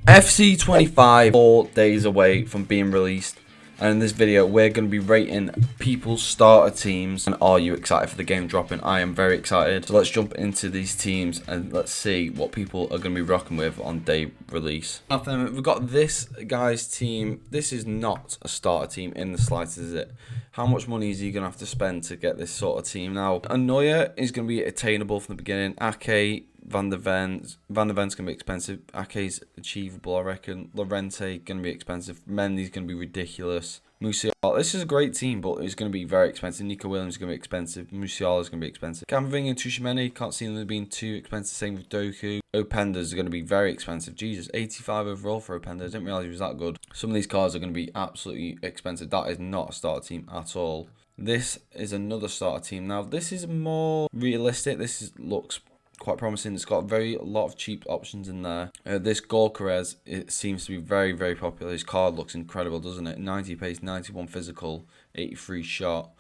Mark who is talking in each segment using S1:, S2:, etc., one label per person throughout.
S1: FC 25, 4 days away from being released, and in this video we're going to be rating people's starter teams. And are you excited for the game dropping? I am very excited. So let's jump into these teams and let's see what people are going to be rocking with on day release. After we've got this guy's team. This is not a starter team in the slightest, is it? How much money is he going to have to spend to get this sort of team? Now, Anoya is going to be attainable from the beginning. Ake, Van der Ven's going to be expensive. Ake's achievable, I reckon. Lorente going to be expensive. Mendy's going to be ridiculous. Musiala, this is a great team, but it's going to be very expensive. Nico Williams is going to be expensive. Musiala is going to be expensive. Camavinga and Tushimeni, can't see them being too expensive. Same with Doku. Openda is going to be very expensive. Jesus, 85 overall for Openda. I didn't realise he was that good. Some of these cards are going to be absolutely expensive. That is not a starter team at all. This is another starter team. Now, this is more realistic. Looks quite promising. It's got a lot of cheap options in there. This Gorkarez, it seems to be very, very popular. His card looks incredible, doesn't it? 90 pace, 91 physical, 83 shot.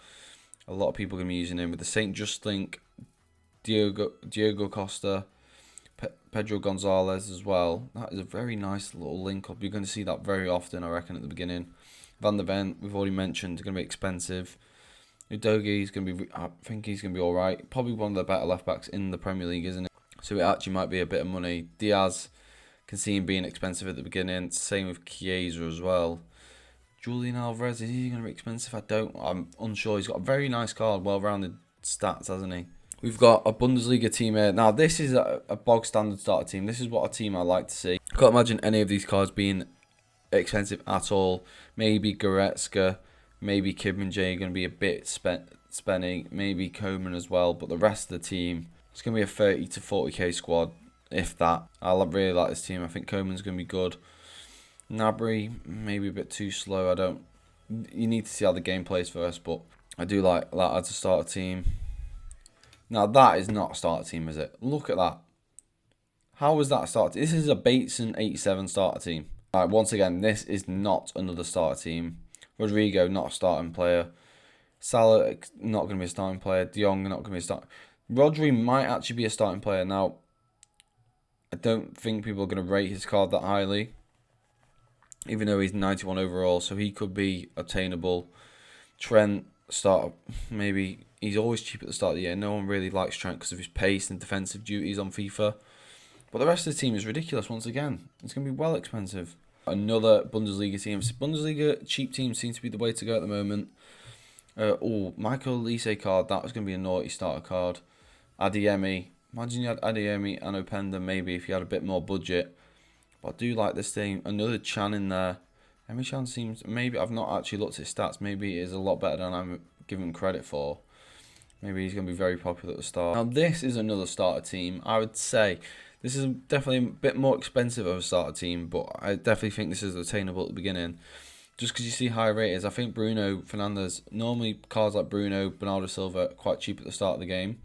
S1: A lot of people are going to be using him with the St. Just Link, Diego Costa, Pedro Gonzalez as well. That is a very nice little link up. You're going to see that very often, I reckon, at the beginning. Van der Ven, we've already mentioned, is going to be expensive. Udogi is going to be, I think he's going to be alright. Probably one of the better left backs in the Premier League, isn't it? So it actually might be a bit of money. Diaz, can see him being expensive at the beginning. Same with Chiesa as well. Julian Alvarez, is he going to be expensive? I'm unsure. He's got a very nice card, well-rounded stats, hasn't he? We've got a Bundesliga team here. Now, this is a bog standard starter team. This is what a team I like to see. I can't imagine any of these cards being expensive at all. Maybe Goretzka. Maybe Kidman J are going to be a bit spending. Maybe Coman as well. But the rest of the team, it's going to be a 30 to 40k squad, if that. I really like this team. I think Coman's going to be good. Gnabry, maybe a bit too slow. You need to see how the game plays first. But I do like that as a starter team. Now, that is not a starter team, is it? Look at that. How was that a starter team? This is a Bateson 87 starter team. All right, once again, this is not another starter team. Rodrigo, not a starting player. Salah, not going to be a starting player. De Jong, not going to be a starting. Rodri might actually be a starting player. Now, I don't think people are going to rate his card that highly, even though he's 91 overall, so he could be obtainable. Trent, start, maybe. He's always cheap at the start of the year. No one really likes Trent because of his pace and defensive duties on FIFA. But the rest of the team is ridiculous once again. It's going to be well expensive. Another Bundesliga team. Bundesliga cheap teams seem to be the way to go at the moment. Michael Olise card. That was going to be a naughty starter card. Adeyemi. Imagine you had Adeyemi and Openda maybe if you had a bit more budget. But I do like this team. Another Chan in there. Emre Chan seems... Maybe I've not actually looked at his stats. Maybe it is a lot better than I'm giving him credit for. Maybe he's going to be very popular at the start. Now this is another starter team. I would say... This is definitely a bit more expensive of a starter team, but I definitely think this is attainable at the beginning. Just because you see high ratings, I think Bruno Fernandes, normally cards like Bruno, Bernardo Silva, are quite cheap at the start of the game.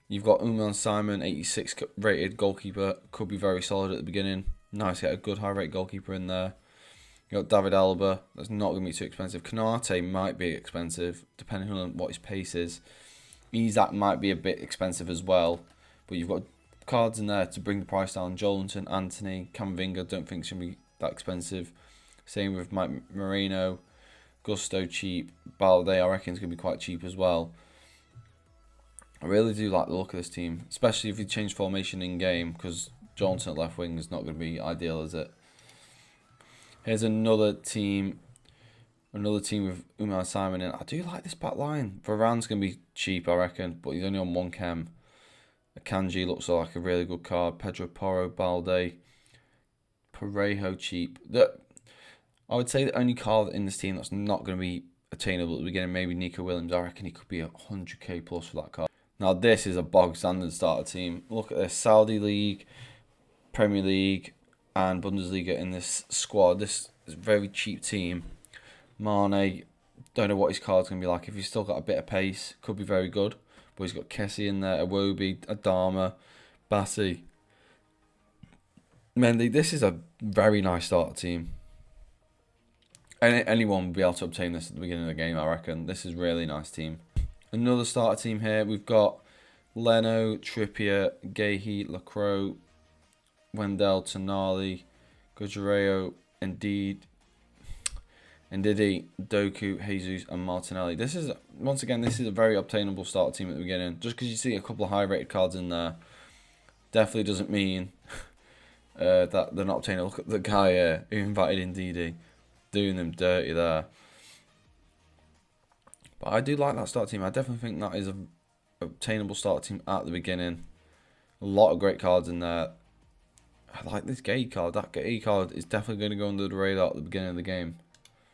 S1: You've got Umar Simon, 86 rated goalkeeper, could be very solid at the beginning. Nice to get a good high rate goalkeeper in there. You've got David Alaba, that's not going to be too expensive. Kanate might be expensive, depending on what his pace is. Isak might be a bit expensive as well, but you've got cards in there to bring the price down. Jolinton, Anthony, Camavinga, don't think it's going to be that expensive. Same with Mike Moreno, Gusto cheap, Balde I reckon is going to be quite cheap as well. I really do like the look of this team, especially if you change formation in game, because Jolinton at left wing is not going to be ideal, is it? Here's another team with Umar Simon in. I do like this back line. Varane's going to be cheap, I reckon, but he's only on 1 chem. Akanji looks like a really good card. Pedro Porro, Balde, Parejo cheap. I would say the only card in this team that's not going to be attainable at the beginning, maybe Nico Williams. I reckon he could be 100k plus for that card. Now this is a bog standard starter team. Look at this. Saudi League, Premier League and Bundesliga in this squad. This is a very cheap team. Mane, don't know what his card's going to be like. If he's still got a bit of pace, could be very good. But he's got Kessie in there, Iwobi, Adama, Bassi, Mendy. This is a very nice starter team. Anyone will be able to obtain this at the beginning of the game, I reckon. This is a really nice team. Another starter team here. We've got Leno, Trippier, Gehi, Lacroix, Wendell, Tonali, Guerrero, Indeed, Ndidi, Doku, Jesus, and Martinelli. This is, once again, this is a very obtainable starter team at the beginning. Just because you see a couple of high-rated cards in there, definitely doesn't mean that they're not obtainable. Look at the guy who invited Ndidi, doing them dirty there. But I do like that starter team. I definitely think that is an obtainable starter team at the beginning. A lot of great cards in there. I like this Gay card. That Gay card is definitely going to go under the radar at the beginning of the game.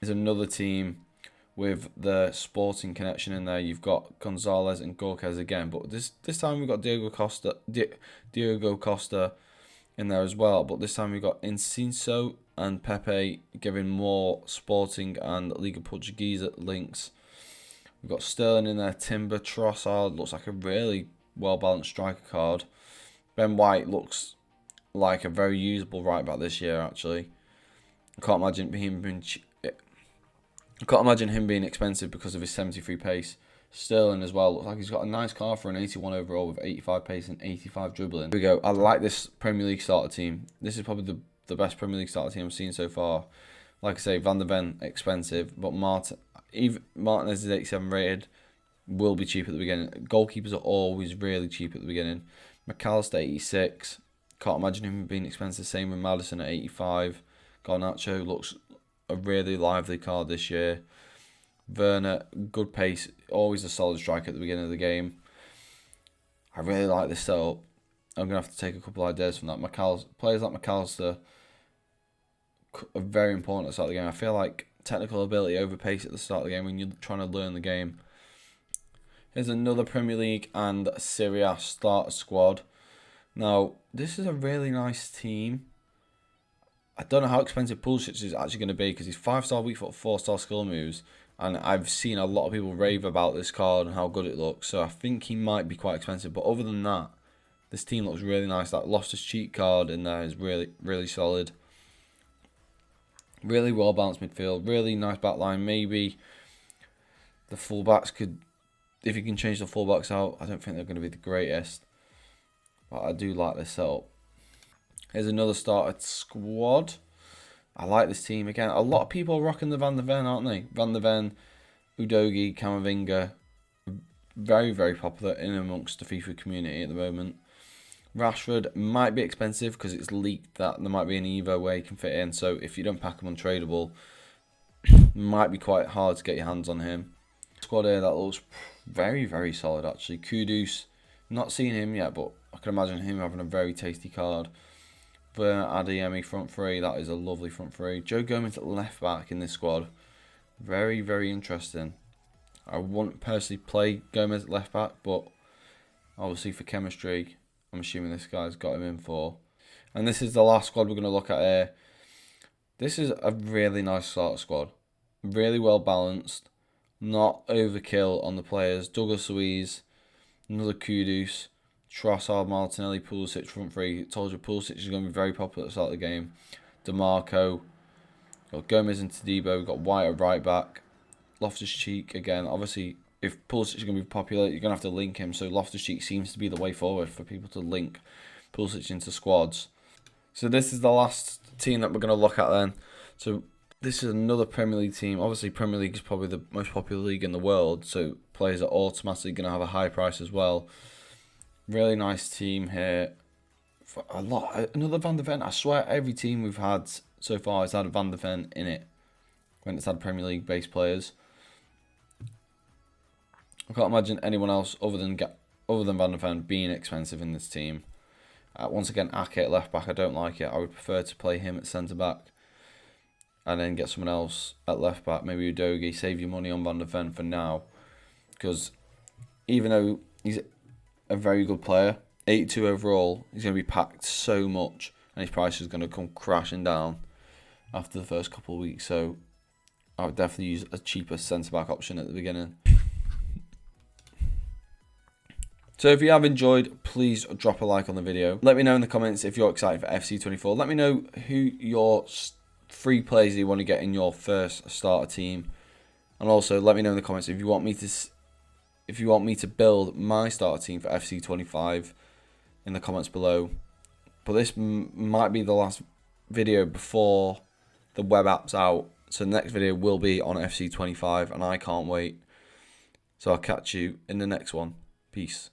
S1: There's another team with the Sporting connection in there. You've got Gonzalez and Gorkez again, but this time we've got Diogo Costa in there as well. But this time we've got Incinso and Pepe giving more Sporting and Liga Portuguesa links. We've got Sterling in there, Timber, Trossard looks like a really well-balanced striker card. Ben White looks like a very usable right back this year, actually. I can't imagine him being expensive because of his 73 pace. Sterling as well looks like he's got a nice car for an 81 overall with 85 pace and 85 dribbling. Here we go. I like this Premier League starter team. This is probably the best Premier League starter team I've seen so far. Like I say, Van der Ven expensive, but Martinez is 87 rated, will be cheap at the beginning. Goalkeepers are always really cheap at the beginning. McAllister 86, can't imagine him being expensive. Same with Madison at 85. Garnacho looks a really lively card this year. Werner, good pace, always a solid striker at the beginning of the game. I really like this setup. I'm going to have to take a couple of ideas from that. Players like McAllister are very important at the start of the game. I feel like technical ability over pace at the start of the game when you're trying to learn the game. Here's another Premier League and Serie A starter squad. Now, this is a really nice team. I don't know how expensive Pulisic is actually going to be because he's 5-star weak foot, 4-star skill moves. And I've seen a lot of people rave about this card and how good it looks. So I think he might be quite expensive. But other than that, this team looks really nice. That Loftus-Cheek card in there is really, really solid. Really well-balanced midfield. Really nice back line. Maybe the fullbacks could, if you can change the fullbacks out, I don't think they're going to be the greatest. But I do like this setup. Here's another starter squad. I like this team again. A lot of people are rocking the Van der Ven, aren't they? Van der Ven, Udogi, Camavinga. Very, very popular in amongst the FIFA community at the moment. Rashford might be expensive because it's leaked that there might be an Evo where he can fit in. So if you don't pack him untradeable, it might be quite hard to get your hands on him. Squad here that looks very, very solid actually. Kudus, not seen him yet, but I can imagine him having a very tasty card. Werner, Adeyemi front three, that is a lovely front three. Joe Gomez at left back in this squad, very, very interesting. I wouldn't personally play Gomez at left back, but obviously for chemistry, I'm assuming this guy's got him in for. And this is the last squad we're going to look at here. This is a really nice starter squad, really well balanced, not overkill on the players. Douglas Luiz, another Kudus, Trossard, Martinelli, Pulisic front three. Told you Pulisic is going to be very popular at the start of the game. DeMarco, got Gomez and Tadibo, got White at right back. Loftus-Cheek again. Obviously, if Pulisic is going to be popular, you're going to have to link him. So Loftus-Cheek seems to be the way forward for people to link Pulisic into squads. So this is the last team that we're going to look at then. So this is another Premier League team. Obviously, Premier League is probably the most popular league in the world, so players are automatically going to have a high price as well. Really nice team here. For a lot. Another Van der Ven. I swear every team we've had so far has had a Van der Ven in it when it's had Premier League based players. I can't imagine anyone else other than Van der Ven being expensive in this team. Once again, Ake at left back, I don't like it. I would prefer to play him at centre back and then get someone else at left back, maybe Udogi. Save your money on Van der Ven for now, because even though he's a very good player, 82 overall, he's going to be packed so much and his price is going to come crashing down after the first couple of weeks. So I would definitely use a cheaper centre-back option at the beginning. So if you have enjoyed, please drop a like on the video. Let me know in the comments if you're excited for FC24. Let me know who your 3 players you want to get in your first starter team. And also let me know in the comments if you want me to build my starter team for FC25 in the comments below. But this might be the last video before the web app's out. So the next video will be on FC25, and I can't wait. So I'll catch you in the next one. Peace.